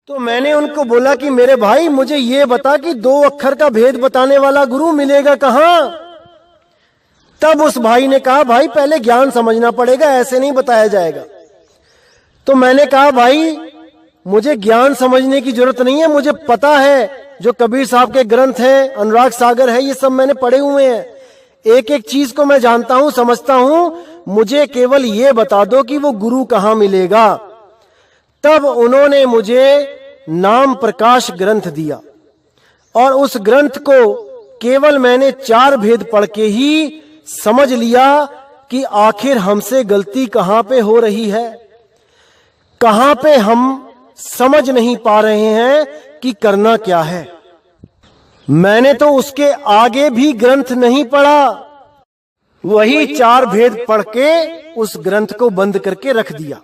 तो मैंने उनको बोला कि मेरे भाई मुझे ये बता कि 2 अक्षर का भेद बताने वाला गुरु मिलेगा कहां। तब उस भाई ने कहा भाई पहले ज्ञान समझना पड़ेगा, ऐसे नहीं बताया जाएगा। तो मैंने कहा भाई मुझे ज्ञान समझने की जरूरत नहीं है, मुझे पता है जो कबीर साहब के ग्रंथ हैं, अनुराग सागर है, ये सब मैंने पढ़े हुए हैं, एक एक चीज को मैं जानता हूं, समझता हूं, मुझे केवल ये बता दो कि वो गुरु कहां मिलेगा। तब उन्होंने मुझे नाम प्रकाश ग्रंथ दिया और उस ग्रंथ को केवल मैंने 4 भेद पढ़ के ही समझ लिया कि आखिर हमसे गलती कहां पे हो रही है, कहां पे हम समझ नहीं पा रहे हैं कि करना क्या है। मैंने तो उसके आगे भी ग्रंथ नहीं पढ़ा, वही 4 भेद पढ़ के उस ग्रंथ को बंद करके रख दिया।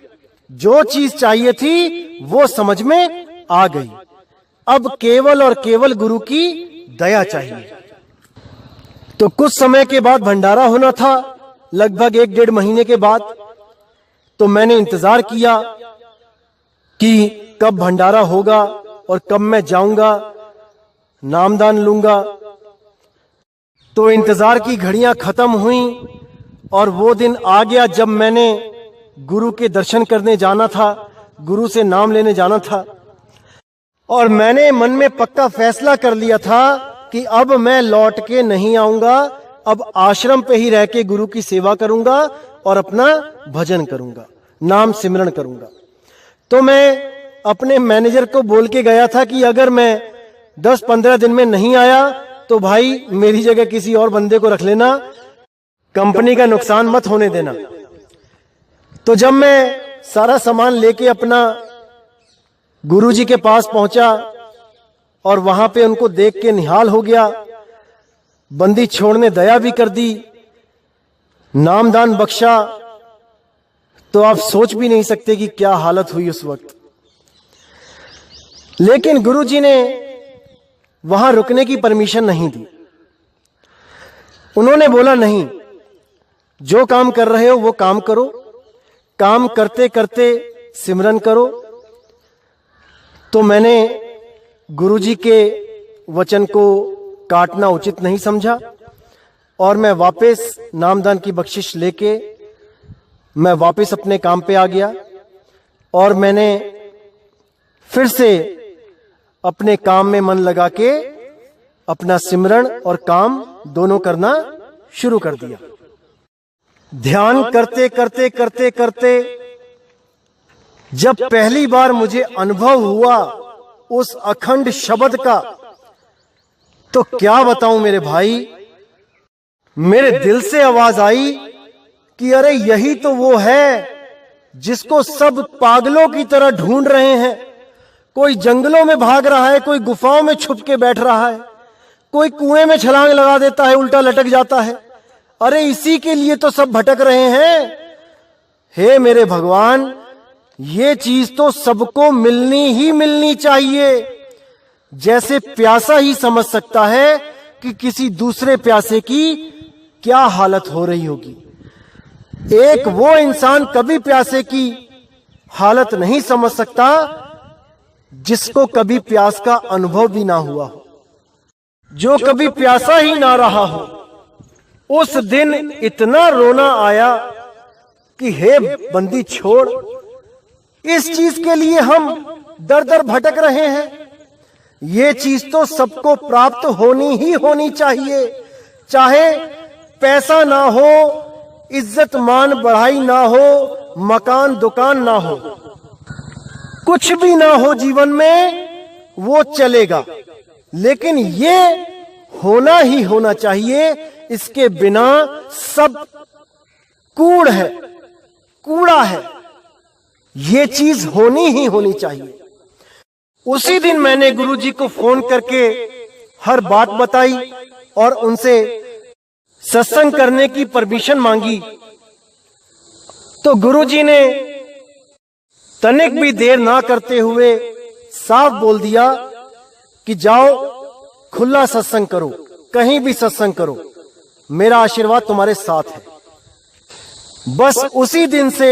जो चीज चाहिए थी वो समझ में आ गई। अब केवल और केवल गुरु की दया चाहिए। तो कुछ समय के बाद भंडारा होना था, लगभग 1-1.5 महीने के बाद। तो मैंने इंतजार किया कि कब भंडारा होगा और कब मैं जाऊंगा, नामदान लूंगा। तो इंतजार की घड़ियां खत्म हुई और वो दिन आ गया जब मैंने गुरु के दर्शन करने जाना था, गुरु से नाम लेने जाना था। और मैंने मन में पक्का फैसला कर लिया था कि अब मैं लौट के नहीं आऊंगा, अब आश्रम पे ही रह के गुरु की सेवा करूंगा और अपना भजन करूंगा, नाम सिमरन करूंगा। तो मैं अपने मैनेजर को बोल के गया था कि अगर मैं 10-15 दिन में नहीं आया तो भाई मेरी जगह किसी और बंदे को रख लेना, कंपनी का नुकसान मत होने देना। तो जब मैं सारा सामान लेके अपना गुरुजी के पास पहुंचा और वहां पे उनको देख के निहाल हो गया, बंदी छोड़ने दया भी कर दी, नामदान बख्शा, तो आप सोच भी नहीं सकते कि क्या हालत हुई उस वक्त। लेकिन गुरुजी ने वहां रुकने की परमिशन नहीं दी। उन्होंने बोला नहीं, जो काम कर रहे हो वो काम करो, काम करते करते सिमरन करो। तो मैंने गुरुजी के वचन को काटना उचित नहीं समझा और मैं वापस नामदान की बख्शिश लेके मैं वापस अपने काम पे आ गया और मैंने फिर से अपने काम में मन लगा के अपना सिमरन और काम दोनों करना शुरू कर दिया। ध्यान करते करते करते करते जब पहली बार मुझे अनुभव हुआ उस अखंड शब्द का, तो क्या बताऊं मेरे भाई, मेरे दिल से आवाज आई कि अरे यही तो वो है जिसको सब पागलों की तरह ढूंढ रहे हैं। कोई जंगलों में भाग रहा है, कोई गुफाओं में छुप के बैठ रहा है, कोई कुएं में छलांग लगा देता है, उल्टा लटक जाता है। अरे इसी के लिए तो सब भटक रहे हैं। हे मेरे भगवान, ये चीज तो सबको मिलनी ही मिलनी चाहिए। जैसे प्यासा ही समझ सकता है कि किसी दूसरे प्यासे की क्या हालत हो रही होगी, एक वो इंसान कभी प्यासे की हालत नहीं समझ सकता जिसको कभी प्यास का अनुभव भी ना हुआ हो, जो कभी प्यासा ही ना रहा हो। उस दिन इतना रोना आया कि हे बंदी छोड़, इस चीज के लिए हम दर दर भटक रहे हैं। ये चीज तो सबको प्राप्त होनी ही होनी चाहिए, चाहे पैसा ना हो, इज्जत मान बढ़ाई ना हो, मकान दुकान ना हो, कुछ भी ना हो जीवन में वो चलेगा, लेकिन ये होना ही होना चाहिए। इसके बिना सब कूड़ है, कूड़ा है। ये चीज होनी ही होनी चाहिए। उसी दिन मैंने गुरुजी को फोन करके हर बात बताई और उनसे सत्संग करने की परमिशन मांगी। तो गुरुजी ने तनिक भी देर ना करते हुए साफ बोल दिया कि जाओ खुला सत्संग करो, कहीं भी सत्संग करो, मेरा आशीर्वाद तुम्हारे साथ है। बस उसी दिन से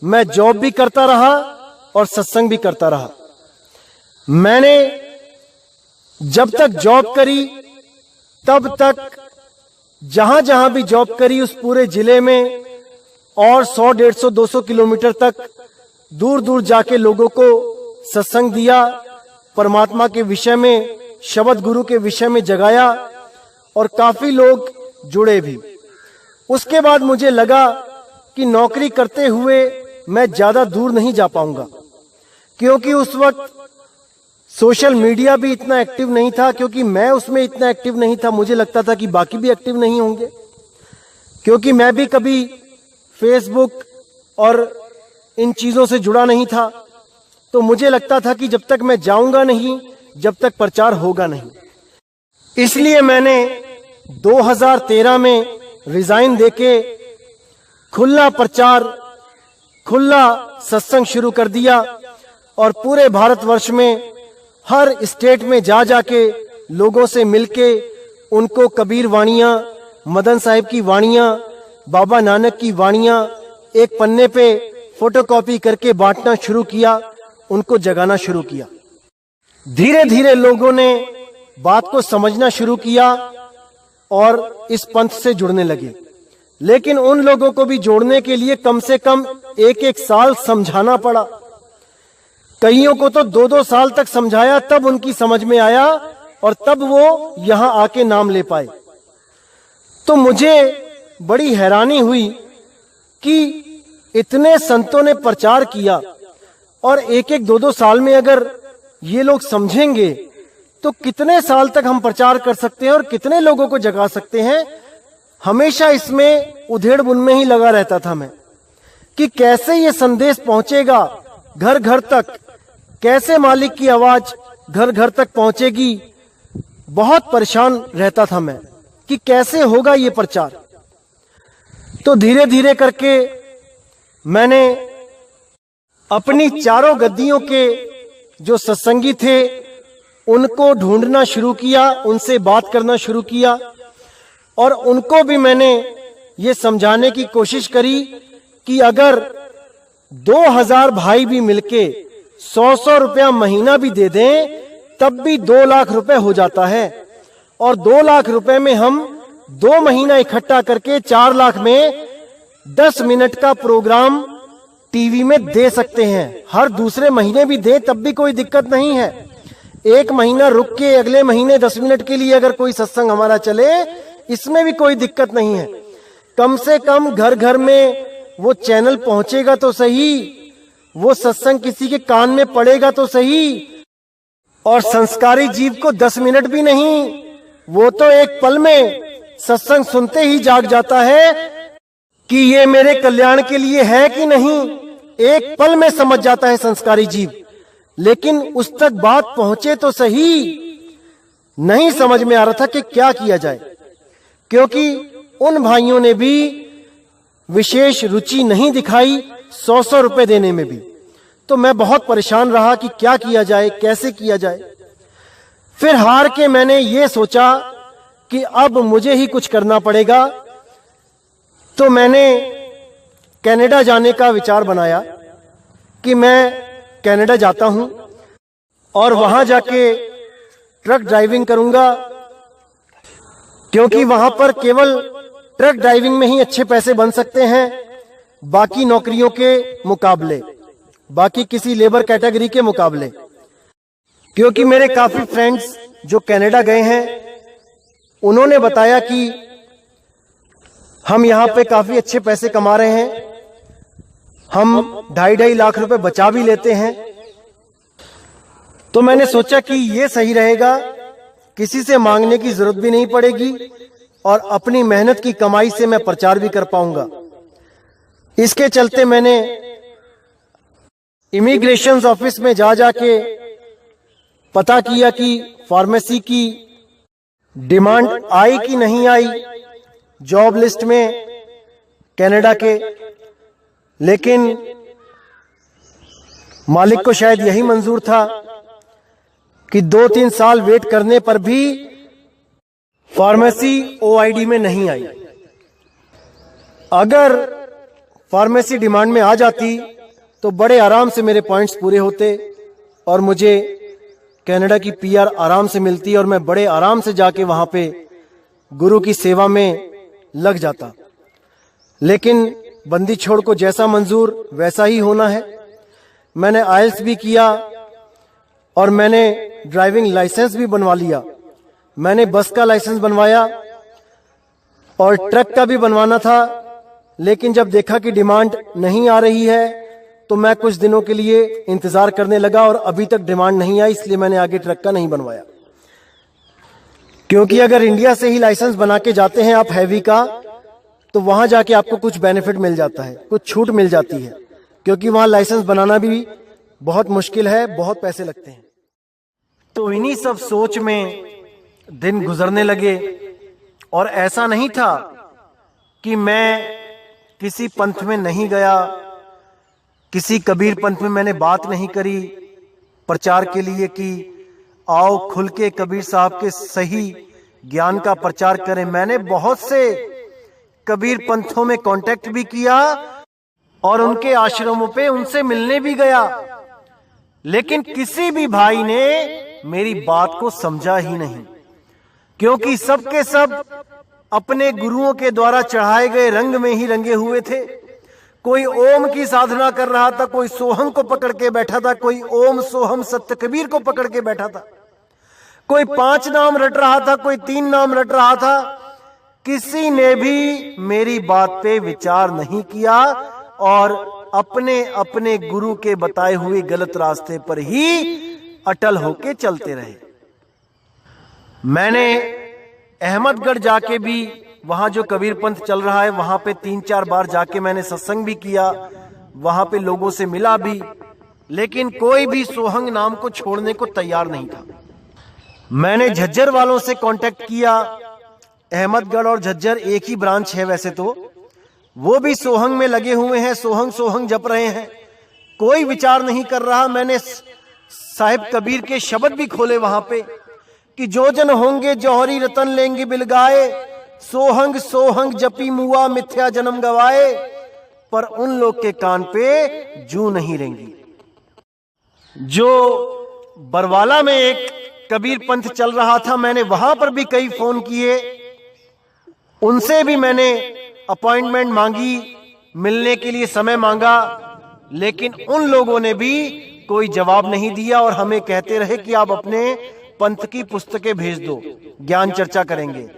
मैं जॉब भी करता रहा और सत्संग भी करता रहा। मैंने जब तक जॉब करी तब तक जहां जहां भी जॉब करी उस पूरे जिले में और 100, 150, 200 किलोमीटर तक दूर दूर जाके लोगों को सत्संग दिया, परमात्मा के विषय में, शब्द गुरु के विषय में जगाया और काफी लोग जुड़े भी। उसके बाद मुझे लगा कि नौकरी करते हुए मैं ज्यादा दूर नहीं जा पाऊंगा, क्योंकि उस वक्त सोशल मीडिया भी इतना एक्टिव नहीं था, क्योंकि मैं उसमें इतना एक्टिव नहीं था। मुझे लगता था कि बाकी भी एक्टिव नहीं होंगे, क्योंकि मैं भी कभी फेसबुक और इन चीजों से जुड़ा नहीं था। तो मुझे लगता था कि जब तक मैं जाऊंगा नहीं, जब तक प्रचार होगा नहीं। इसलिए मैंने 2013 में रिजाइन देके खुला प्रचार, खुला सत्संग शुरू कर दिया और पूरे भारतवर्ष में हर स्टेट में जा जाके लोगों से मिलके उनको कबीर वाणियां, मदन साहिब की वाणियां, बाबा नानक की वाणियां एक पन्ने पे फोटोकॉपी करके बांटना शुरू किया, उनको जगाना शुरू किया। धीरे धीरे लोगों ने बात को समझना शुरू किया और इस पंथ से जुड़ने लगे। लेकिन उन लोगों को भी जोड़ने के लिए कम से कम 1-1 साल समझाना पड़ा। कईयों को तो 2-2 साल तक समझाया, तब उनकी समझ में आया और तब वो यहां आके नाम ले पाए। तो मुझे बड़ी हैरानी हुई कि इतने संतों ने प्रचार किया और 1-1, 2-2 साल में अगर ये लोग समझेंगे तो कितने साल तक हम प्रचार कर सकते हैं और कितने लोगों को जगा सकते हैं। हमेशा इसमें उधेड़ बुन में ही लगा रहता था मैं कि कैसे ये संदेश पहुंचेगा घर घर तक, कैसे मालिक की आवाज घर घर तक पहुंचेगी। बहुत परेशान रहता था मैं कि कैसे होगा ये प्रचार। तो धीरे धीरे करके मैंने अपनी चारों गद्दियों के जो सत्संगी थे उनको ढूंढना शुरू किया, उनसे बात करना शुरू किया और उनको भी मैंने ये समझाने की कोशिश करी कि अगर 2000 भाई भी मिलके 100-100 रुपया महीना भी दे दें तब भी 2 लाख रुपए हो जाता है और 2 लाख रुपए में हम 2 महीना इकट्ठा करके 4 लाख में 10 मिनट का प्रोग्राम टीवी में दे सकते हैं। हर दूसरे महीने भी दे तब भी कोई दिक्कत नहीं है। 1 महीना रुक के अगले महीने 10 मिनट के लिए अगर कोई सत्संग हमारा चले, इसमें भी कोई दिक्कत नहीं है। कम से कम घर घर में वो चैनल पहुंचेगा तो सही, वो सत्संग किसी के कान में पड़ेगा तो सही। और संस्कारी जीव को 10 मिनट भी नहीं, वो तो एक पल में सत्संग सुनते ही जाग जाता है कि ये मेरे कल्याण के लिए है कि नहीं। एक पल में समझ जाता है संस्कारी जीव, लेकिन उस तक बात पहुंचे तो सही। नहीं समझ में आ रहा था कि क्या किया जाए, क्योंकि उन भाइयों ने भी विशेष रुचि नहीं दिखाई 100-100 रुपए देने में भी। तो मैं बहुत परेशान रहा कि क्या किया जाए, कैसे किया जाए। फिर हार के मैंने ये सोचा कि अब मुझे ही कुछ करना पड़ेगा। तो मैंने कनाडा जाने का विचार बनाया कि मैं कनाडा जाता हूं और वहां जाके ट्रक ड्राइविंग करूंगा, क्योंकि वहां पर केवल ट्रक ड्राइविंग में ही अच्छे पैसे बन सकते हैं, बाकी नौकरियों के मुकाबले, बाकी किसी लेबर कैटेगरी के मुकाबले। क्योंकि मेरे काफी फ्रेंड्स जो कनाडा गए हैं उन्होंने बताया कि हम यहाँ पे काफी अच्छे पैसे कमा रहे हैं, हम 2.5 लाख रुपए बचा भी लेते हैं। तो मैंने सोचा कि ये सही रहेगा, किसी से मांगने की जरूरत भी नहीं पड़ेगी और अपनी मेहनत की कमाई से मैं प्रचार भी कर पाऊंगा। इसके चलते मैंने इमिग्रेशन ऑफिस में जा जाके पता किया कि फार्मेसी की डिमांड आई कि नहीं आई जॉब लिस्ट में कनाडा के। लेकिन मालिक को शायद यही मंजूर था कि 2-3 साल वेट करने पर भी फार्मेसी ओआईडी में नहीं आई। अगर फार्मेसी डिमांड में आ जाती तो बड़े आराम से मेरे पॉइंट्स पूरे होते और मुझे कनाडा की पीआर आराम से मिलती और मैं बड़े आराम से जाके वहां पे गुरु की सेवा में लग जाता। लेकिन बंदी छोड़ को जैसा मंजूर वैसा ही होना है। मैंने आईएलटीएस भी किया और मैंने ड्राइविंग लाइसेंस भी बनवा लिया। मैंने बस का लाइसेंस बनवाया और ट्रक का भी बनवाना था, लेकिन जब देखा कि डिमांड नहीं आ रही है तो मैं कुछ दिनों के लिए इंतजार करने लगा और अभी तक डिमांड नहीं आई, इसलिए मैंने आगे ट्रक का नहीं बनवाया। क्योंकि अगर इंडिया से ही लाइसेंस बना के जाते हैं आप हैवी का, तो वहां जाके आपको कुछ बेनिफिट मिल जाता है, कुछ छूट मिल जाती है, क्योंकि वहां लाइसेंस बनाना भी बहुत मुश्किल है, बहुत पैसे लगते हैं। तो इन्हीं सब सोच में दिन गुजरने लगे और ऐसा नहीं था कि मैं किसी पंथ में नहीं गया, किसी कबीर पंथ में मैंने बात नहीं करी प्रचार के लिए कि आओ खुल के कबीर साहब के सही ज्ञान का प्रचार करें। मैंने बहुत से कबीर पंथों में कांटेक्ट भी किया और उनके आश्रमों पे उनसे मिलने भी गया, लेकिन किसी भी भाई ने मेरी बात को समझा ही नहीं, क्योंकि सबके सब अपने गुरुओं के द्वारा चढ़ाए गए रंग में ही रंगे हुए थे। कोई ओम की साधना कर रहा था, कोई सोहम को पकड़ के बैठा था, कोई ओम सोहम सत्य कबीर को पकड़ के बैठा था, कोई 5 नाम रट रहा था, कोई 3 नाम रट रहा था। किसी ने भी मेरी बात पे विचार नहीं किया और अपने अपने गुरु के बताए हुए गलत रास्ते पर ही अटल होके चलते रहे। मैंने अहमदगढ़ जाके भी, वहां जो कबीर पंथ चल रहा है वहां पे 3-4 बार जाके मैंने सत्संग भी किया, वहां पे लोगों से मिला भी, लेकिन कोई भी सोहंग नाम को छोड़ने को तैयार नहीं था। मैंने झज्जर वालों से कांटेक्ट किया। अहमदगढ़ और झज्जर एक ही ब्रांच है वैसे तो, वो भी सोहंग में लगे हुए हैं, सोहंग सोहंग जप रहे हैं, कोई विचार नहीं कर रहा। मैंने साहिब कबीर के शब्द भी खोले वहां पे कि जो जन होंगे जौहरी रतन लेंगे बिलगाए, सोहंग सोहंग जपी मुआ मिथ्या जन्म गवाए, पर उन लोग के कान पे जू नहीं रेंगी। जो बरवाला में एक कबीर पंथ चल रहा था, मैंने वहां पर भी कई फोन किए, उनसे भी मैंने अपॉइंटमेंट मांगी, मिलने के लिए समय मांगा, लेकिन उन लोगों ने भी कोई जवाब नहीं दिया और हमें कहते रहे कि आप अपने पंथ की पुस्तकें भेज दो, ज्ञान चर्चा करेंगे।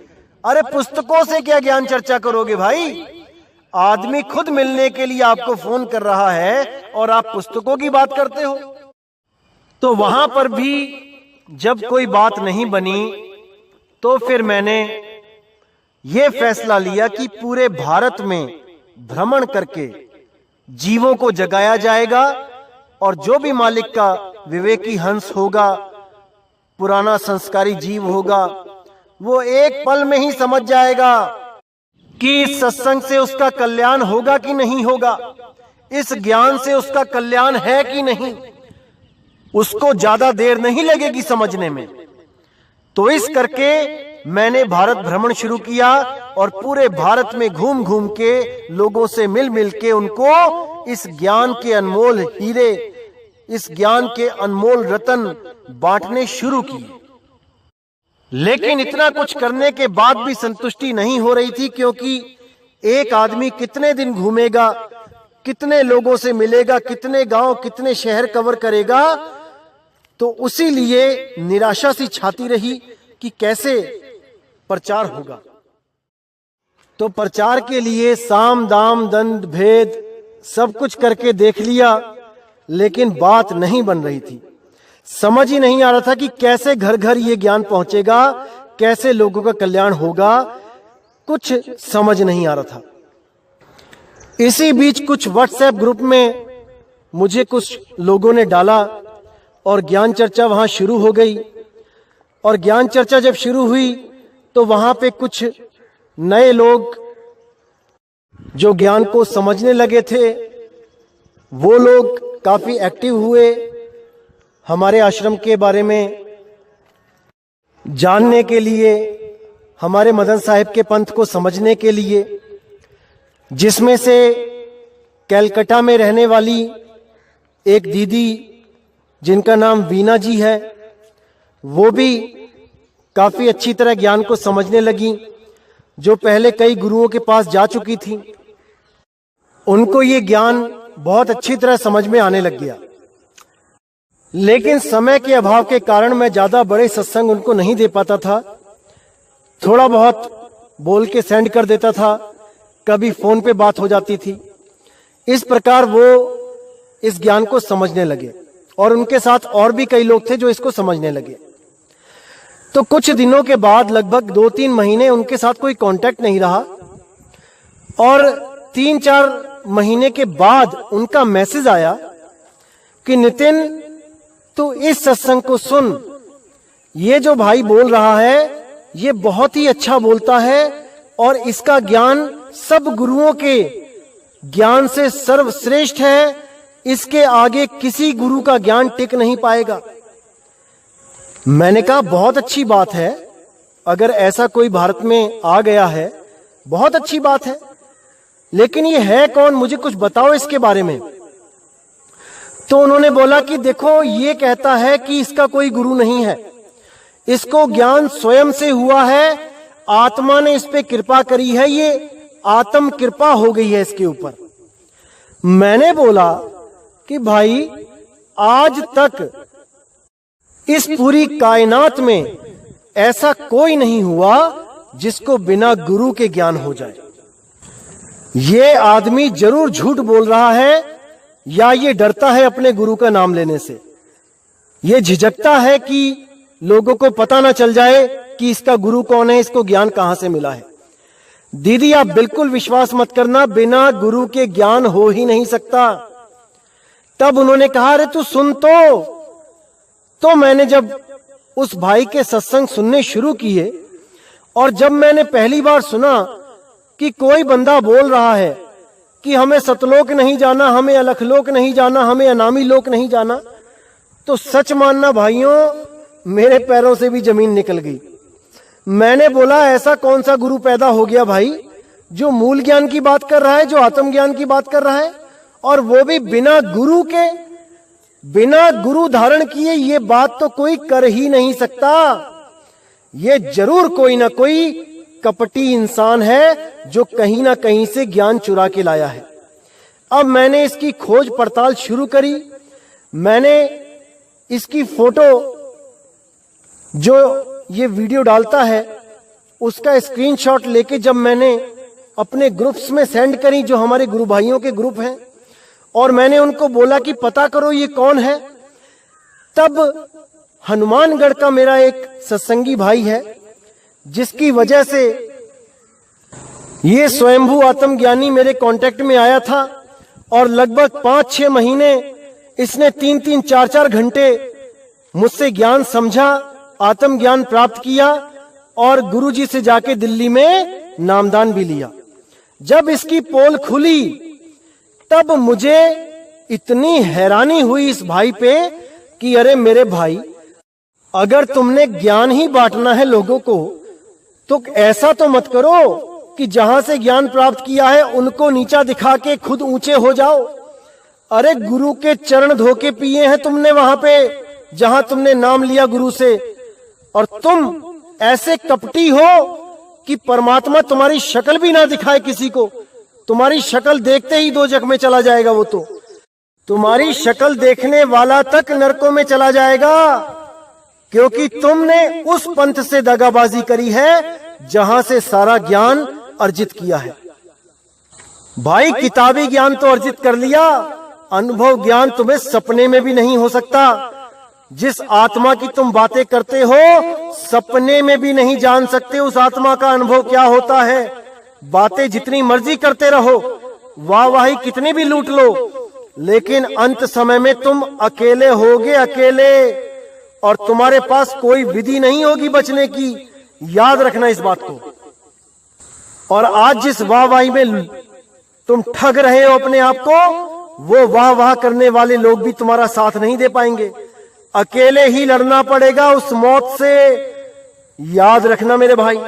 अरे पुस्तकों से क्या ज्ञान चर्चा करोगे भाई? आदमी खुद मिलने के लिए आपको फोन कर रहा है और आप पुस्तकों की बात करते हो। तो वहां पर भी जब कोई बात नहीं बनी तो फिर मैंने यह फैसला लिया कि पूरे भारत में भ्रमण करके जीवों को जगाया जाएगा और जो भी मालिक का विवेकी हंस होगा, पुराना संस्कारी जीव होगा, वो एक पल में ही समझ जाएगा कि इस सत्संग से उसका कल्याण होगा कि नहीं होगा, इस ज्ञान से उसका कल्याण है कि नहीं। उसको ज्यादा देर नहीं लगेगी समझने में। तो इस करके मैंने भारत भ्रमण शुरू किया और पूरे भारत में घूम घूम के लोगों से मिल मिल के उनको इस ज्ञान के अनमोल हीरे, इस ज्ञान के अनमोल रतन बांटने शुरू किए। लेकिन इतना कुछ करने के बाद भी संतुष्टि नहीं हो रही थी, क्योंकि एक आदमी कितने दिन घूमेगा, कितने लोगों से मिलेगा, कितने गांव, कितने शहर कवर करेगा। तो उसी लिए निराशा सी छाती रही कि कैसे प्रचार होगा। तो प्रचार के लिए साम दाम दंड भेद सब कुछ करके देख लिया, लेकिन बात नहीं बन रही थी। समझ ही नहीं आ रहा था कि कैसे घर घर ये ज्ञान पहुंचेगा, कैसे लोगों का कल्याण होगा, कुछ समझ नहीं आ रहा था। इसी बीच कुछ व्हाट्सएप ग्रुप में मुझे कुछ लोगों ने डाला और ज्ञान चर्चा वहां शुरू हो गई। और ज्ञान चर्चा जब शुरू हुई तो वहां पे कुछ नए लोग जो ज्ञान को समझने लगे थे, वो लोग काफी एक्टिव हुए हमारे आश्रम के बारे में जानने के लिए, हमारे मदन साहिब के पंथ को समझने के लिए, जिसमें से कलकत्ता में रहने वाली एक दीदी जिनका नाम वीना जी है, वो भी काफी अच्छी तरह ज्ञान को समझने लगी, जो पहले कई गुरुओं के पास जा चुकी थी। उनको ये ज्ञान बहुत अच्छी तरह समझ में आने लग गया। लेकिन समय के अभाव के कारण मैं ज्यादा बड़े सत्संग उनको नहीं दे पाता था। थोड़ा बहुत बोल के सेंड कर देता था, कभी फोन पे बात हो जाती थी। इस प्रकार वो इस ज्ञान को समझने लगे और उनके साथ और भी कई लोग थे जो इसको समझने लगे। तो कुछ दिनों के बाद, लगभग 2-3 महीने उनके साथ कोई कांटेक्ट नहीं रहा, और 3-4 महीने के बाद उनका मैसेज आया कि नितिन, तू इस सत्संग को सुन, ये जो भाई बोल रहा है ये बहुत ही अच्छा बोलता है और इसका ज्ञान सब गुरुओं के ज्ञान से सर्वश्रेष्ठ है, इसके आगे किसी गुरु का ज्ञान टिक नहीं पाएगा। मैंने कहा बहुत अच्छी बात है, अगर ऐसा कोई भारत में आ गया है बहुत अच्छी बात है, लेकिन ये है कौन, मुझे कुछ बताओ इसके बारे में। तो उन्होंने बोला कि देखो, ये कहता है कि इसका कोई गुरु नहीं है, इसको ज्ञान स्वयं से हुआ है, आत्मा ने इस पे कृपा करी है, ये आत्म कृपा हो गई है इसके ऊपर। मैंने बोला कि भाई, आज तक इस पूरी कायनात में ऐसा कोई नहीं हुआ जिसको बिना गुरु के ज्ञान हो जाए। ये आदमी जरूर झूठ बोल रहा है, या ये डरता है अपने गुरु का नाम लेने से, ये झिझकता है कि लोगों को पता ना चल जाए कि इसका गुरु कौन है, इसको ज्ञान कहां से मिला है। दीदी, आप बिल्कुल विश्वास मत करना, बिना गुरु के ज्ञान हो ही नहीं सकता। तब उन्होंने कहा, अरे तू सुन तो मैंने जब उस भाई के सत्संग सुनने शुरू किए, और जब मैंने पहली बार सुना कि कोई बंदा बोल रहा है कि हमें सतलोक नहीं जाना, हमें अलखलोक नहीं जाना, हमें अनामी लोक नहीं जाना, तो सच मानना भाइयों, मेरे पैरों से भी जमीन निकल गई। मैंने बोला, ऐसा कौन सा गुरु पैदा हो गया भाई जो मूल ज्ञान की बात कर रहा है, जो आत्मज्ञान की बात कर रहा है, और वो भी बिना गुरु के, बिना गुरु धारण किए। ये बात तो कोई कर ही नहीं सकता। ये जरूर कोई ना कोई कपटी इंसान है जो कहीं ना कहीं से ज्ञान चुरा के लाया है। अब मैंने इसकी खोज पड़ताल शुरू करी। मैंने इसकी फोटो, जो ये वीडियो डालता है, उसका स्क्रीनशॉट लेके जब मैंने अपने ग्रुप्स में सेंड करी, जो हमारे गुरु भाइयों के ग्रुप हैं, और मैंने उनको बोला कि पता करो ये कौन है, तब हनुमानगढ़ का मेरा एक सत्संगी भाई है, जिसकी वजह से ये स्वयंभू आत्मज्ञानी मेरे कांटेक्ट में आया था, और लगभग 5-6 महीने इसने 3-3, 4-4 घंटे मुझसे ज्ञान समझा, आत्मज्ञान प्राप्त किया, और गुरुजी से जाके दिल्ली में नामदान भी लिया। जब इसकी पोल खुली तब मुझे इतनी हैरानी हुई इस भाई पे कि अरे मेरे भाई, अगर तुमने ज्ञान ही बांटना है लोगों को, तो ऐसा तो मत करो कि जहां से ज्ञान प्राप्त किया है उनको नीचा दिखा के खुद ऊंचे हो जाओ। अरे गुरु के चरण धो के पिए हैं तुमने वहां पे जहां तुमने नाम लिया गुरु से, और तुम ऐसे कपटी हो कि परमात्मा तुम्हारी शक्ल भी ना दिखाए किसी को। तुम्हारी शक्ल देखते ही 2 जग में चला जाएगा, वो तो तुम्हारी शक्ल देखने वाला तक नरकों में चला जाएगा, क्योंकि तुमने उस पंथ से दगाबाजी करी है जहां से सारा ज्ञान अर्जित किया है। भाई, किताबी ज्ञान तो अर्जित कर लिया, अनुभव ज्ञान तुम्हें सपने में भी नहीं हो सकता। जिस आत्मा की तुम बातें करते हो, सपने में भी नहीं जान सकते उस आत्मा का अनुभव क्या होता है। बातें जितनी मर्जी करते रहो, वाहवाही कितनी भी लूट लो, लेकिन अंत समय में तुम अकेले होगे, अकेले, और तुम्हारे पास कोई विधि नहीं होगी बचने की। याद रखना इस बात को। और आज जिस वाहवाही में तुम ठग रहे हो अपने आप को, वो वाह करने वाले लोग भी तुम्हारा साथ नहीं दे पाएंगे। अकेले ही लड़ना पड़ेगा उस मौत से। याद रखना मेरे भाई।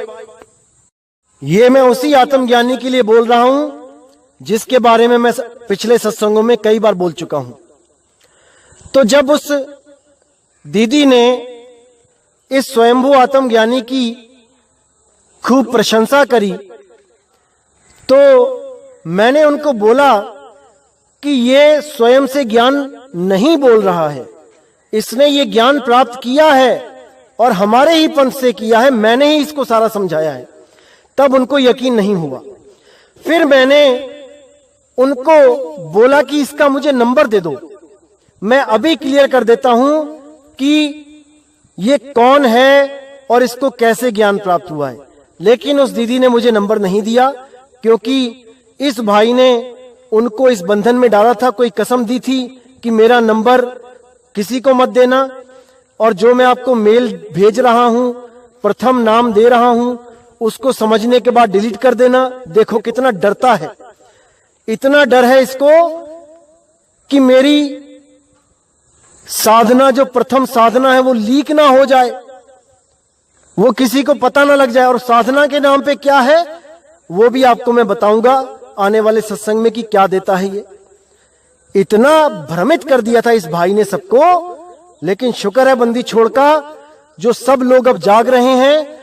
ये मैं उसी आत्मज्ञानी के लिए बोल रहा हूं जिसके बारे में मैं पिछले सत्संगों में कई बार बोल चुका हूं। तो जब उस दीदी ने इस स्वयंभू आत्मज्ञानी की खूब प्रशंसा करी, तो मैंने उनको बोला कि ये स्वयं से ज्ञान नहीं बोल रहा है, इसने ये ज्ञान प्राप्त किया है और हमारे ही पंथ से किया है, मैंने ही इसको सारा समझाया है। तब उनको यकीन नहीं हुआ। फिर मैंने उनको बोला कि इसका मुझे नंबर दे दो, मैं अभी क्लियर कर देता हूं कि ये कौन है और इसको कैसे ज्ञान प्राप्त हुआ है। लेकिन उस दीदी ने मुझे नंबर नहीं दिया, क्योंकि इस भाई ने उनको इस बंधन में डाला था, कोई कसम दी थी कि मेरा नंबर किसी को मत देना, और जो मैं आपको मेल भेज रहा हूं, प्रथम नाम दे रहा हूं, उसको समझने के बाद डिलीट कर देना। देखो कितना डरता है, इतना डर है इसको कि मेरी साधना, जो प्रथम साधना है, वो लीक ना हो जाए, वो किसी को पता ना लग जाए। और साधना के नाम पे क्या है वो भी आपको मैं बताऊंगा आने वाले सत्संग में कि क्या देता है ये। इतना भ्रमित कर दिया था इस भाई ने सबको, लेकिन शुक्र है बंदी छोड़ का, जो सब लोग अब जाग रहे हैं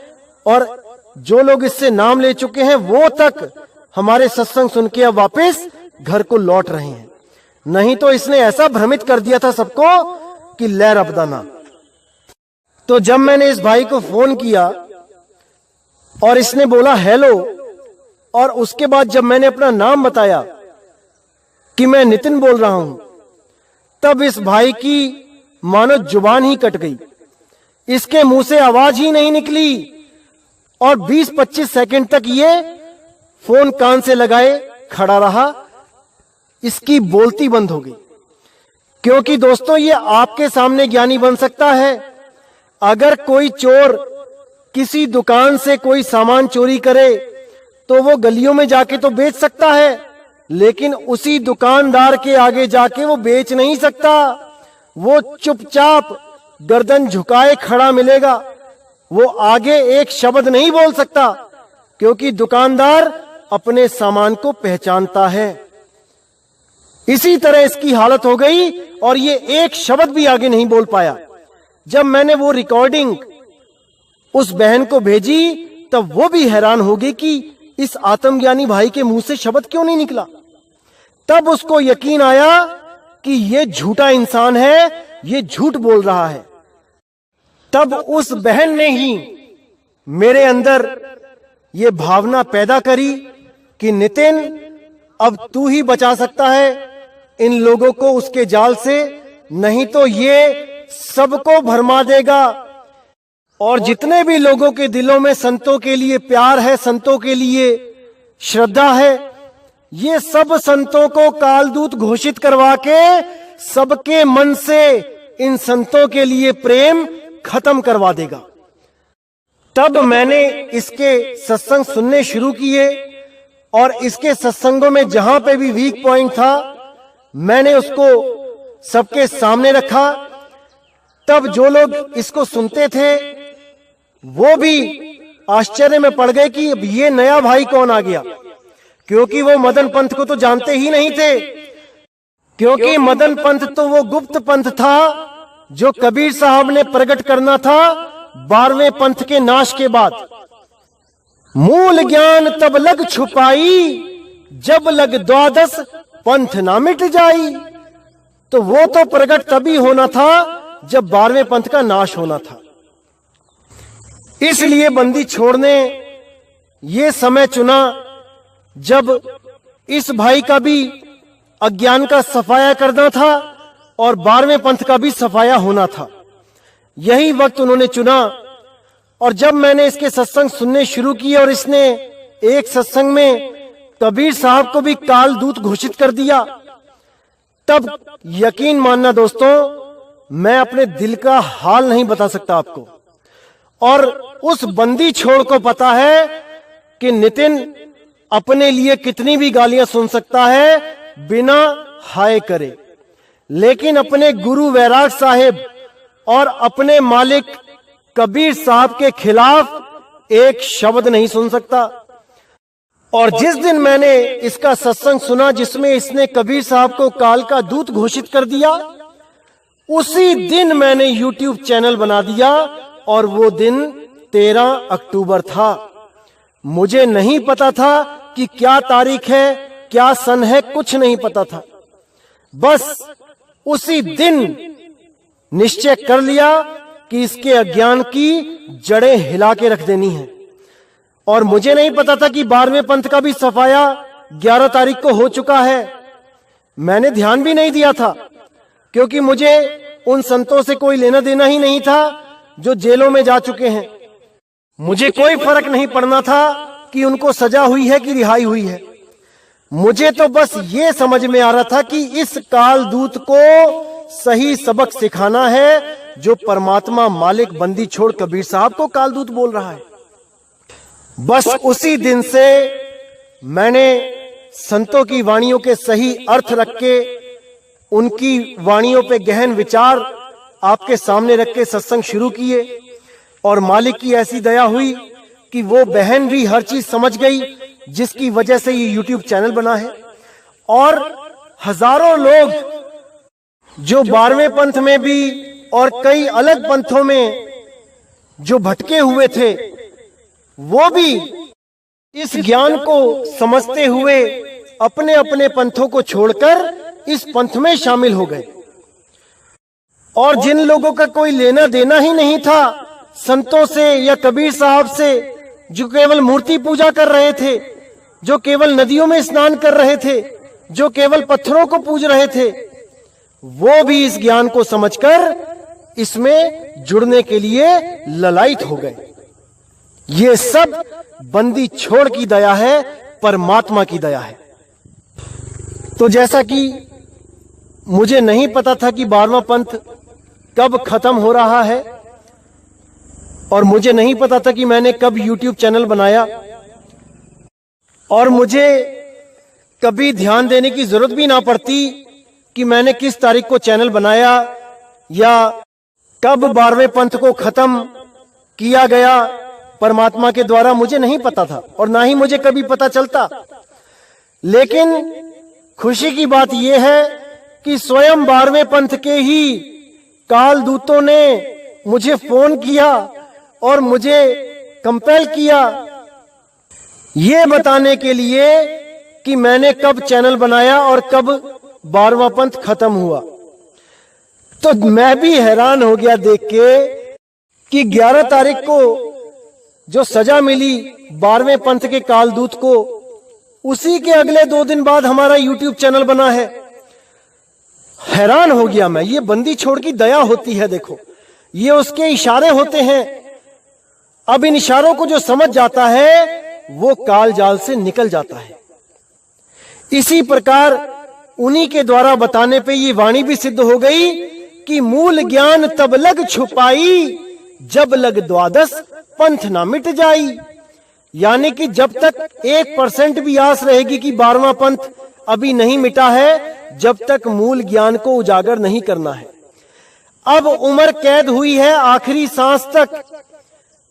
और जो लोग इससे नाम ले चुके हैं वो तक हमारे सत्संग सुन के अब वापस घर को लौट रहे हैं। नहीं तो इसने ऐसा भ्रमित कर दिया था सबको कि लहर अपदाना। तो जब मैंने इस भाई को फोन किया और इसने बोला हेलो, और उसके बाद जब मैंने अपना नाम बताया कि मैं नितिन बोल रहा हूं, तब इस भाई की मानो जुबान ही कट गई, इसके मुंह से आवाज ही नहीं निकली और 20-25 सेकंड तक ये फोन कान से लगाए खड़ा रहा, इसकी बोलती बंद हो गई। क्योंकि दोस्तों ये आपके सामने ज्ञानी बन सकता है। अगर कोई चोर किसी दुकान से कोई सामान चोरी करे तो वो गलियों में जाके तो बेच सकता है, लेकिन उसी दुकानदार के आगे जाके वो बेच नहीं सकता। वो चुपचाप गर्दन झुकाए खड़ा मिलेगा, वो आगे एक शब्द नहीं बोल सकता, क्योंकि दुकानदार अपने सामान को पहचानता है। इसी तरह इसकी हालत हो गई और ये एक शब्द भी आगे नहीं बोल पाया। जब मैंने वो रिकॉर्डिंग उस बहन को भेजी तब वो भी हैरान हो गई कि इस आत्मज्ञानी भाई के मुंह से शब्द क्यों नहीं निकला। तब उसको यकीन आया कि ये झूठा इंसान है, ये झूठ बोल रहा है। तब उस बहन ने ही मेरे अंदर ये भावना पैदा करी कि नितिन, अब तू ही बचा सकता है इन लोगों को उसके जाल से, नहीं तो ये सबको भरमा देगा। और जितने भी लोगों के दिलों में संतों के लिए प्यार है, संतों के लिए श्रद्धा है, ये सब संतों को कालदूत घोषित करवा के सबके मन से इन संतों के लिए प्रेम खत्म करवा देगा। तब मैंने इसके सत्संग सुनने शुरू किए और इसके सत्संगों में जहां पे भी वीक पॉइंट था मैंने उसको सबके सामने रखा। तब जो लोग इसको सुनते थे वो भी आश्चर्य में पड़ गए कि अब ये नया भाई कौन आ गया, क्योंकि वो मदन पंथ को तो जानते ही नहीं थे। क्योंकि मदन पंथ तो वो गुप्त पंथ था जो कबीर साहब ने प्रकट करना था 12वें पंथ के नाश के बाद। मूल ज्ञान तब लग छुपाई, जब लग 12 पंथ ना मिट जाई। तो वो तो प्रकट तभी होना था जब 12वें पंथ का नाश होना था। इसलिए बंदी छोड़ने ये समय चुना जब इस भाई का भी अज्ञान का सफाया करना था और 12वें पंथ का भी सफाया होना था। यही वक्त उन्होंने चुना। और जब मैंने इसके सत्संग सुनने शुरू किए और इसने एक सत्संग में कबीर साहब को भी कालदूत घोषित कर दिया, तब यकीन मानना दोस्तों, मैं अपने दिल का हाल नहीं बता सकता आपको। और उस बंदी छोड़ को पता है कि नितिन अपने लिए कितनी भी गालियां सुन सकता है बिना हाय करे, लेकिन अपने गुरु वैराग साहिब और अपने मालिक कबीर साहब के खिलाफ एक शब्द नहीं सुन सकता। और जिस दिन मैंने इसका सत्संग सुना जिसमें इसने कबीर साहब को काल का दूत घोषित कर दिया, उसी दिन मैंने YouTube चैनल बना दिया और वो दिन 13 अक्टूबर था। मुझे नहीं पता था कि क्या तारीख है, क्या सन है, कुछ नहीं पता था। बस उसी दिन निश्चय कर लिया कि इसके अज्ञान की जड़ें हिला के रख देनी है। और मुझे नहीं पता था कि 12वें पंथ का भी सफाया 11 तारीख को हो चुका है। मैंने ध्यान भी नहीं दिया था, क्योंकि मुझे उन संतों से कोई लेना देना ही नहीं था जो जेलों में जा चुके हैं। मुझे कोई फर्क नहीं पड़ना था कि उनको सजा हुई है कि रिहाई हुई है। मुझे तो बस ये समझ में आ रहा था कि इस काल दूत को सही सबक सिखाना है, जो परमात्मा मालिक बंदी छोड़ कबीर साहब को कालदूत बोल रहा है। बस उसी दिन से मैंने संतों की वाणियों के सही अर्थ रख के, उनकी वाणियों पे गहन विचार आपके सामने रख के सत्संग शुरू किए। और मालिक की ऐसी दया हुई कि वो बहन भी हर चीज समझ गई, जिसकी वजह से ये YouTube चैनल बना है। और हजारों लोग जो 12वें पंथ में भी और कई अलग पंथों में जो भटके हुए थे, वो भी इस ज्ञान को समझते हुए अपने अपने पंथों को छोड़कर इस पंथ में शामिल हो गए। और जिन लोगों का कोई लेना देना ही नहीं था संतों से या कबीर साहब से, जो केवल मूर्ति पूजा कर रहे थे, जो केवल नदियों में स्नान कर रहे थे, जो केवल पत्थरों को पूज रहे थे, वो भी इस ज्ञान को समझकर इसमें जुड़ने के लिए ललायत हो गए। ये सब बंदी छोड़ की दया है, परमात्मा की दया है। तो जैसा कि मुझे नहीं पता था कि 12वां पंथ कब खत्म हो रहा है, और मुझे नहीं पता था कि मैंने कब YouTube चैनल बनाया, और मुझे कभी ध्यान देने की जरूरत भी ना पड़ती कि मैंने किस तारीख को चैनल बनाया या कब 12वें पंथ को खत्म किया गया परमात्मा के द्वारा। मुझे नहीं पता था और ना ही मुझे कभी पता चलता। लेकिन खुशी की बात यह है कि स्वयं 12वें पंथ के ही काल दूतों ने मुझे फोन किया और मुझे कंपेल किया ये बताने के लिए कि मैंने कब चैनल बनाया और कब 12वां पंथ खत्म हुआ। तो मैं भी हैरान हो गया देख के कि 11 तारीख को जो सजा मिली 12वें पंथ के कालदूत को, उसी के अगले 2 दिन बाद हमारा YouTube चैनल बना है। हैरान हो गया मैं। ये बंदी छोड़ की दया होती है। देखो, ये उसके इशारे होते हैं। अब इन इशारों को जो समझ जाता है वो काल जाल से निकल जाता है। इसी प्रकार उन्हीं के द्वारा बताने पे ये वाणी भी सिद्ध हो गई कि मूल ज्ञान तब लग छुपाई, जब लग द्वादश पंथ ना मिट जाई। यानी कि जब तक 1% भी आस रहेगी कि 12वां पंथ अभी नहीं मिटा है, जब तक मूल ज्ञान को उजागर नहीं करना है। अब उम्र कैद हुई है आखिरी सांस तक,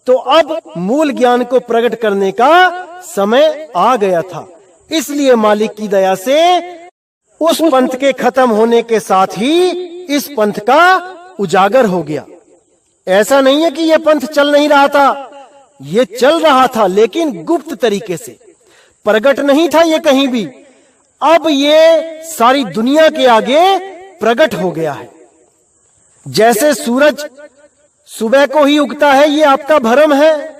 तो अब मूल ज्ञान को प्रकट करने का समय आ गया था। इसलिए मालिक की दया से उस पंथ के खत्म होने के साथ ही इस पंथ का उजागर हो गया। ऐसा नहीं है कि यह पंथ चल नहीं रहा था, ये चल रहा था, लेकिन गुप्त तरीके से प्रकट नहीं था ये कहीं भी। अब ये सारी दुनिया के आगे प्रकट हो गया है। जैसे सूरज सुबह को ही उगता है, ये आपका भ्रम है।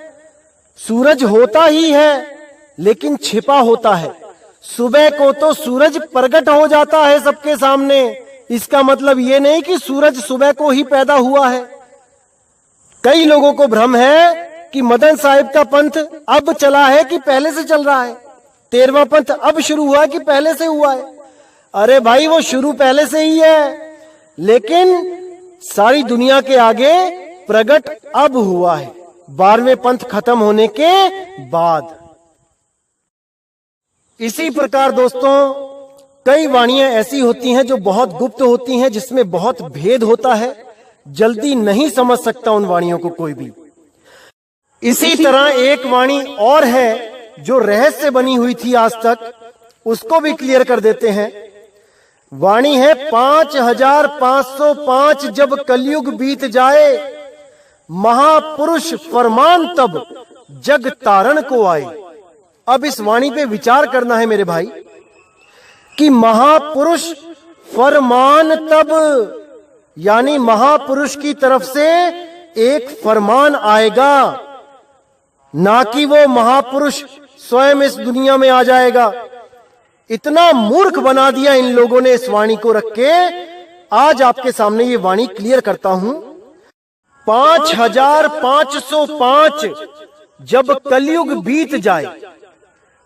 सूरज होता ही है लेकिन छिपा होता है। सुबह को तो सूरज प्रकट हो जाता है सबके सामने। इसका मतलब ये नहीं कि सूरज सुबह को ही पैदा हुआ है। कई लोगों को भ्रम है कि मदन साहिब का पंथ अब चला है कि पहले से चल रहा है, 13वां पंथ अब शुरू हुआ कि पहले से हुआ है। अरे भाई, वो शुरू पहले से ही है, लेकिन सारी दुनिया के आगे प्रकट अब हुआ है, 12वें पंथ खत्म होने के बाद। इसी प्रकार दोस्तों, कई वाणियां ऐसी होती हैं जो बहुत गुप्त होती हैं, जिसमें बहुत भेद होता है, जल्दी नहीं समझ सकता उन वाणियों को कोई भी। इसी तरह एक वाणी और है जो रहस्य बनी हुई थी आज तक, उसको भी क्लियर कर देते हैं। वाणी है 5505 जब कलयुग बीत जाए, महापुरुष फरमान तब जग तारण को आए। अब इस वाणी पे विचार करना है मेरे भाई कि महापुरुष फरमान तब, यानी महापुरुष की तरफ से एक फरमान आएगा, ना कि वो महापुरुष स्वयं इस दुनिया में आ जाएगा। इतना मूर्ख बना दिया इन लोगों ने इस वाणी को रख के। आज आपके सामने ये वाणी क्लियर करता हूं। 5505 जब कलयुग बीत जाए,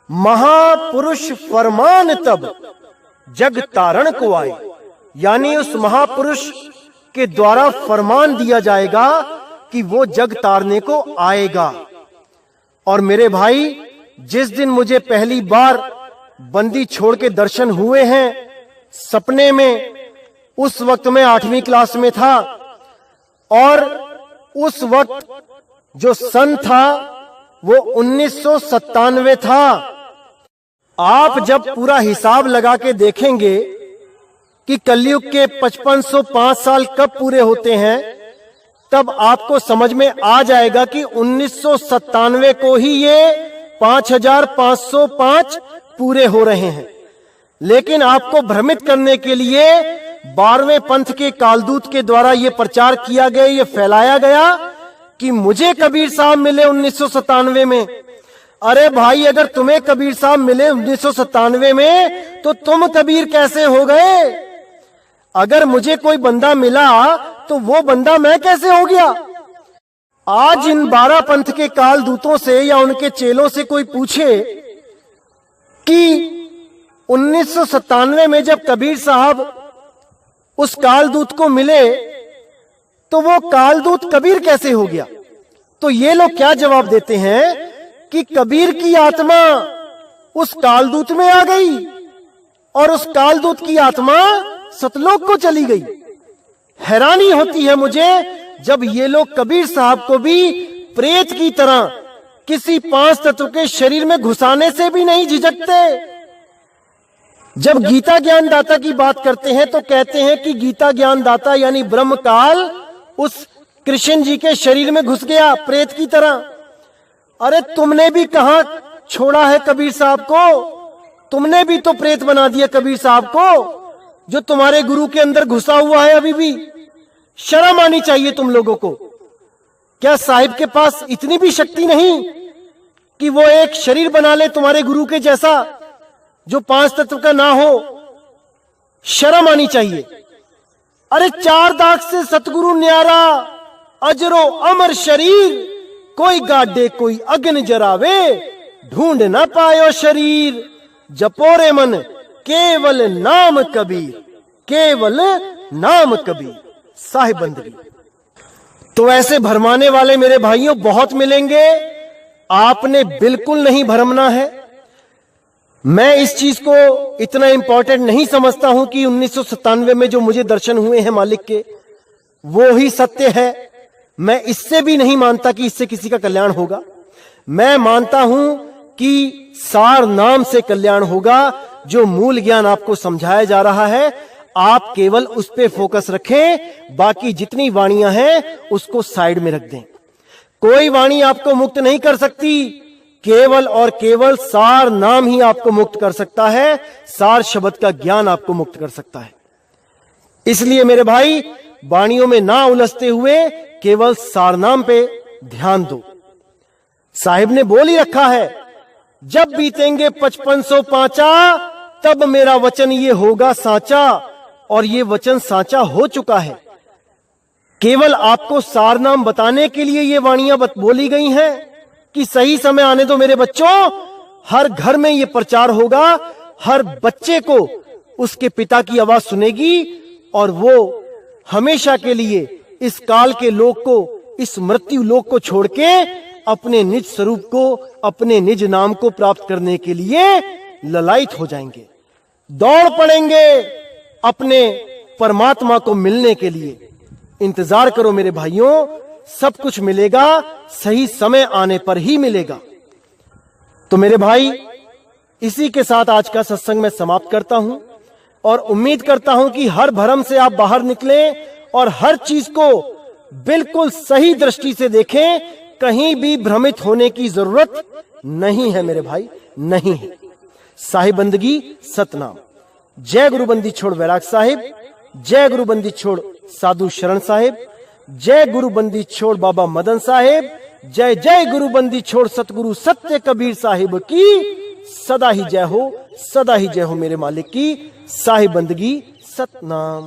महापुरुष फरमान तब जग तारण को आए, यानी उस महापुरुष के द्वारा फरमान दिया जाएगा कि वो जग तारने को आएगा। और मेरे भाई, जिस दिन मुझे पहली बार बंदी छोड़ के दर्शन हुए हैं सपने में, उस वक्त मैं 8वीं क्लास में था और उस वक्त जो सन था वो 1997 था। आप जब पूरा हिसाब लगा के देखेंगे कि कलयुग के 5505 साल कब पूरे होते हैं, तब आपको समझ में आ जाएगा कि 1997 को ही ये 5505 पूरे हो रहे हैं। लेकिन आपको भ्रमित करने के लिए 12वें पंथ के कालदूत के द्वारा ये प्रचार किया गया, ये फैलाया गया कि मुझे कबीर साहब मिले 1997 में। अरे भाई, अगर तुम्हें कबीर साहब मिले 1997 में तो तुम कबीर कैसे हो गए? अगर मुझे कोई बंदा मिला तो वो बंदा मैं कैसे हो गया? आज इन 12 पंथ के कालदूतों से या उनके चेलों से कोई पूछे कि 1997 में जब कबीर साहब उस कालदूत को मिले तो वो कालदूत कबीर कैसे हो गया, तो ये लोग क्या जवाब देते हैं कि कबीर की आत्मा उस कालदूत में आ गई और उस कालदूत की आत्मा सतलोक को चली गई। हैरानी होती है मुझे जब ये लोग कबीर साहब को भी प्रेत की तरह किसी 5 तत्व के शरीर में घुसाने से भी नहीं झिझकते। जब गीता ज्ञान दाता की बात करते हैं तो कहते हैं कि गीता ज्ञान दाता यानी ब्रह्म काल उस कृष्ण जी के शरीर में घुस गया प्रेत की तरह। अरे तुमने भी कहां छोड़ा है कबीर साहब को? तुमने भी तो प्रेत बना दिया कबीर साहब को, जो तुम्हारे गुरु के अंदर घुसा हुआ है अभी भी। शर्म आनी चाहिए तुम लोगों को। क्या साहिब के पास इतनी भी शक्ति नहीं कि वो एक शरीर बना ले तुम्हारे गुरु के जैसा, जो 5 तत्व का ना हो? शर्म आनी चाहिए। अरे 4 दाग से सतगुरु न्यारा, अजरो अमर शरीर, कोई गाडे कोई अग्नि जरावे, ढूंढ ना पायो शरीर, जपोरे मन केवल नाम कबीर, केवल नाम कबीर। साहिब बंदगी। तो ऐसे भरमाने वाले मेरे भाइयों बहुत मिलेंगे, आपने बिल्कुल नहीं भरमना है। मैं इस चीज को इतना इंपॉर्टेंट नहीं समझता हूं कि 1997 में जो मुझे दर्शन हुए हैं मालिक के, वो ही सत्य है। मैं इससे भी नहीं मानता कि इससे किसी का कल्याण होगा। मैं मानता हूं कि सार नाम से कल्याण होगा। जो मूल ज्ञान आपको समझाया जा रहा है, आप केवल उस पे फोकस रखें, बाकी जितनी वाणियां हैं उसको साइड में रख दें। कोई वाणी आपको मुक्त नहीं कर सकती, केवल और केवल सार नाम ही आपको मुक्त कर सकता है। सार शब्द का ज्ञान आपको मुक्त कर सकता है। इसलिए मेरे भाई, वाणियों में ना उलझते हुए केवल सार नाम पे ध्यान दो। साहिब ने बोल ही रखा है, जब बीतेंगे 5505 तब मेरा वचन ये होगा साचा, और ये वचन साचा हो चुका है। केवल आपको सार नाम बताने के लिए ये वाणियां बोली गई हैं कि सही समय आने दो मेरे बच्चों। हर घर में ये प्रचार होगा, हर बच्चे को उसके पिता की आवाज सुनेगी और वो हमेशा के लिए इस काल के लोक को, इस मृत्यु लोक को छोड़ के अपने निज स्वरूप को, अपने निज नाम को प्राप्त करने के लिए ललायित हो जाएंगे, दौड़ पड़ेंगे अपने परमात्मा को मिलने के लिए। इंतजार करो मेरे भाइयों, सब कुछ मिलेगा, सही समय आने पर ही मिलेगा। तो मेरे भाई, इसी के साथ आज का सत्संग मैं समाप्त करता हूं और उम्मीद करता हूं कि हर भरम से आप बाहर निकलें और हर चीज को बिल्कुल सही दृष्टि से देखें, कहीं भी भ्रमित होने की जरूरत नहीं है मेरे भाई, नहीं है। साहिब बंदगी सतनाम। जय गुरु बंदी छोड़ वैराग साहिब, जय गुरु बंदी छोड़ साधु शरण साहिब, जय गुरु बंदी छोड़ बाबा मदन साहिब, जय जय गुरु बंदी छोड़ सतगुरु सत्य कबीर साहिब की सदा ही जय हो, सदा ही जय हो मेरे मालिक की। साहिब बंदगी सतनाम।